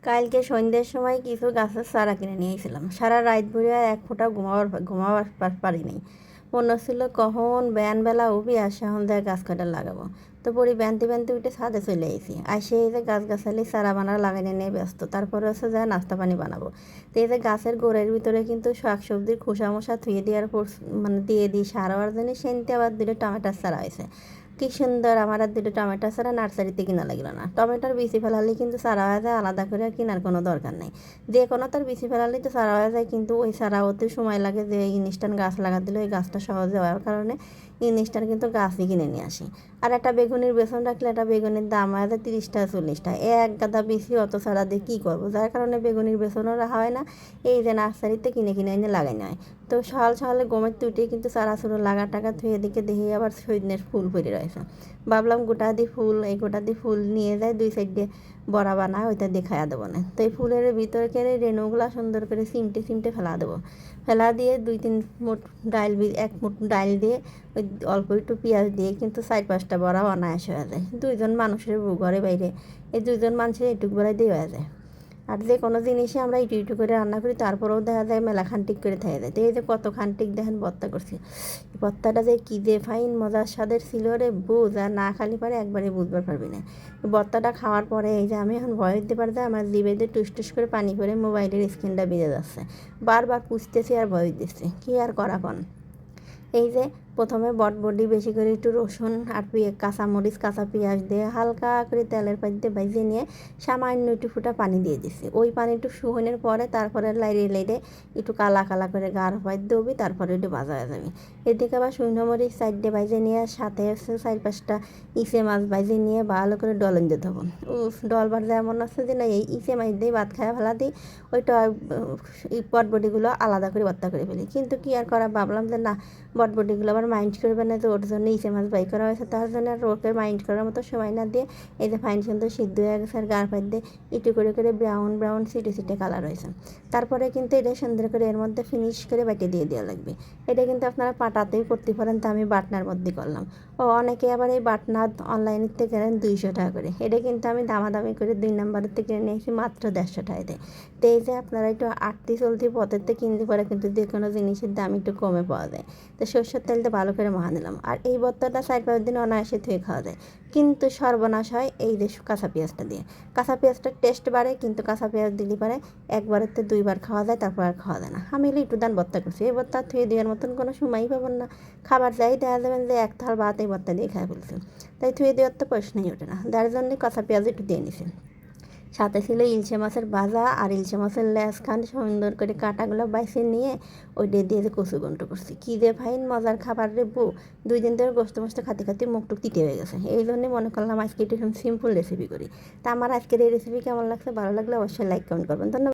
কালকে সন্ধ্যের সময় কিছু গাছের চারা কিনে নিয়ে এসেছিলাম। সারা রাত ভরে আর এক ফোঁটা ঘুমাবার পারি নাই। মনে হচ্ছিল কখন বেলা উঠবি আর সেখন দেয় গাছ কাটা লাগাবো। তো পরে ব্যানতে উঠে ছাদে চলে এসেছি। আর সেই যে গাছগাছালি চারা বানা লাগানো নিয়ে ব্যস্ত। তারপরে হচ্ছে যা নাস্তা পানি বানাবো। তো এই যে গাছের গোড়ের ভিতরে কিন্তু শাকসবজির খোসা মোসা ধুয়ে দেওয়ার পর মানে দিয়ে দিই সার হওয়ার জন্য সেনতে আবার দুটো টমেটোর চারা হয়েছে। কি সুন্দর! আমার আর দুটো টমেটো ছাড়া নার্সারিতে কিনা লাগলো না। টমেটোর বিচি ফেলালে কিন্তু চারা হয়ে যায়, আলাদা করে আর কেনার কোনো দরকার নেই। যে কোনো তার বিচি ফেলালেই তো চারা হয়ে যায়, কিন্তু ওই চারা হতে সময় লাগে। যে ইনস্ট্যান্ট গাছ লাগা দিলে ওই গাছটা সহজে হওয়ার কারণে ইনস্ট্যান্ট কিন্তু গাছই কিনে নিয়ে আসি। আর একটা বেগুনের বেসন রাখলে একটা বেগুনের দাম হয় 30 টাকা 40 টাকা। এক গাদা বেশি অত চারা দিয়ে কী করবো, যার কারণে বেগুনের বেসনও রাখা হয় না। এই যে নার্সারিতে কিনে এনে লাগাই নেয়। তো সকালে গমের তুটে কিন্তু চারা চুরো লাগা টাকা ধুয়ে দিকে দেখি আবার সৈন্যের ফুল পড়ে রয়েছে। ভাবলাম গোটা দিয়ে ফুল নিয়ে যায়, দুই সাইডে বড়া বানায় ওইটা দিয়ে খাইয়া দেবো না। তো এই ফুলের ভিতরে কেড়ে রেণুগুলা সুন্দর করে চিমটে ফেলা দেবো। ফেলা দিয়ে 2-3 মুঠ ডাইল, 1 মুঠ ডাইল দিয়ে ওই অল্প একটু পেঁয়াজ দিয়ে কিন্তু 4-5টা বড়া অনায়াস হয়ে যায়। 2জন মানুষের ঘরে বাইরে এই 2জন মানুষের এটুক বেলায় দিয়ে হয়ে যায়। আর যে কোনো জিনিসই আমরা একটু করে রান্না করি, তারপরেও দেখা যায় মেলা খান্তিক করে থেকে যায়। তো এই যে কত খান্তিক দেখেন ভর্তা করছি। ভর্তাটা যে কী যে ফাইন মজার স্বাদের ছিল রে, বুঝ আর না খালি পারে একবারে বুঝবার পারবি না। ভর্তাটা খাওয়ার পরে এই যে আমি এখন ভয় দিতে পারতে আমার জিভে দিয়ে টুস করে পানি করে মোবাইলের স্ক্রিনটা বেজে যাচ্ছে। বারবার পুষতেছি আর ভয় দিচ্ছি, কী আর করা কন। এই যে প্রথমে বটবডি বেশি করে একটু রসুন আর কাঁচামরিচ কাঁচা পেঁয়াজ দিয়ে হালকা করে তেলের পাতিতে ভেজে নিয়ে সামান্য একটু ফুটা পানি দিয়ে দিচ্ছি। ওই পানি একটু শুকনোর পরে তারপরে লাইড়ে একটু কালা করে গাঢ় পাইতে দেবি, তারপরে একটু ভাজা হয়ে যাবে। এদিকে আবার শুকনো মরিচ সাইডে ভেজে নিয়ে সাথে হচ্ছে 4-5টা ইচে মাছ ভেজে নিয়ে ভালো করে ডলন দিতে হবে। ডলবার যেমন আছে যে না এই ইচে মাছ দিয়ে ভাত খাওয়া ফেলা দিই, ওইটা বটবডিগুলো আলাদা করে ভর্তা করে ফেলি। কিন্তু কি আর করা, ভাবলাম যে না বটবটিগুলো আবার মাইন্ড করবে না, যে ওর জন্য ইচে মাছ বাই করা হয়েছে, তার জন্য আর ওকে মাইন্ড করার মতো সময় না দিয়ে এই যে ফাইন সুন্দর সিদ্ধ হয়ে গেছে আর গাড় ফাইট দিয়ে একটু করে ব্রাউন সিটে কালার হয়েছে। তারপরে কিন্তু এটা সুন্দর করে এর মধ্যে ফিনিশ করে বাটি দিয়ে দেওয়া লাগবে। এটা কিন্তু আপনারা পাটাতেই করতে পারেন, তো আমি বাটনার মধ্যে করলাম। ও অনেকে আবার এই বাটনা অনলাইনের থেকে কেনেন 200 টাকা করে। এটা কিন্তু আমি দামাদামি করে 2 নম্বরের থেকে কিনে নিয়েছি মাত্র 150 টাকা দেয়। তো এই যে আপনারা একটু আটটি চলতি পথের থেকে কিনতে পারে, কিন্তু যে কোনো জিনিসের দাম একটু কমে পাওয়া যায়। তো সরষের তেলটা ভালো করে মাখা নিলাম। আর এই ভর্তাটা 4-5 দিন অনায়াসে ধুয়ে খাওয়া যায়। কিন্তু সর্বনাশ হয় এই যে কাঁচা পেঁয়াজটা দিয়ে। কাঁচা পেঁয়াজটার টেস্ট বাড়ে, কিন্তু কাঁচা পেঁয়াজ দিলে পারে একবারের তো 2বার খাওয়া যায়, তারপর আর খাওয়া যায় না। আমি হলে একটু দান ভর্তা করছি, এই ভর্তা ধুয়ে দেওয়ার মতন কোনো সময়ই পাবেন না। খাবার যাই দেখা যাবেন যে এক থাল ভাত এই ভর্তা দিয়ে খাই ফেলছে। তাই ধুয়ে দেওয়ার তো প্রশ্নই ওঠে না, যার জন্য কাঁচা পেঁয়াজ একটু দিয়ে নিছি। সাথে ছিল ইলশে মাছের ভাজা আর ইলশে মাছের লেজখান সুন্দর করে কাঁটাগুলো বাইছে নিয়ে ওইটা দিয়ে যে কচু গন্ট করছি। কী যে ফাইন মজার খাবার রে বউ! 2 দিন ধরে গোস্ত খাতে মুখটুক তিতে হয়ে গেছে। এই জন্যই মনে করলাম আজকে একটু সিম্পল রেসিপি করি। তা আমার আজকের এই রেসিপি কেমন লাগছে, ভালো লাগলে অবশ্যই লাইক কমেন্ট করবেন। ধন্যবাদ।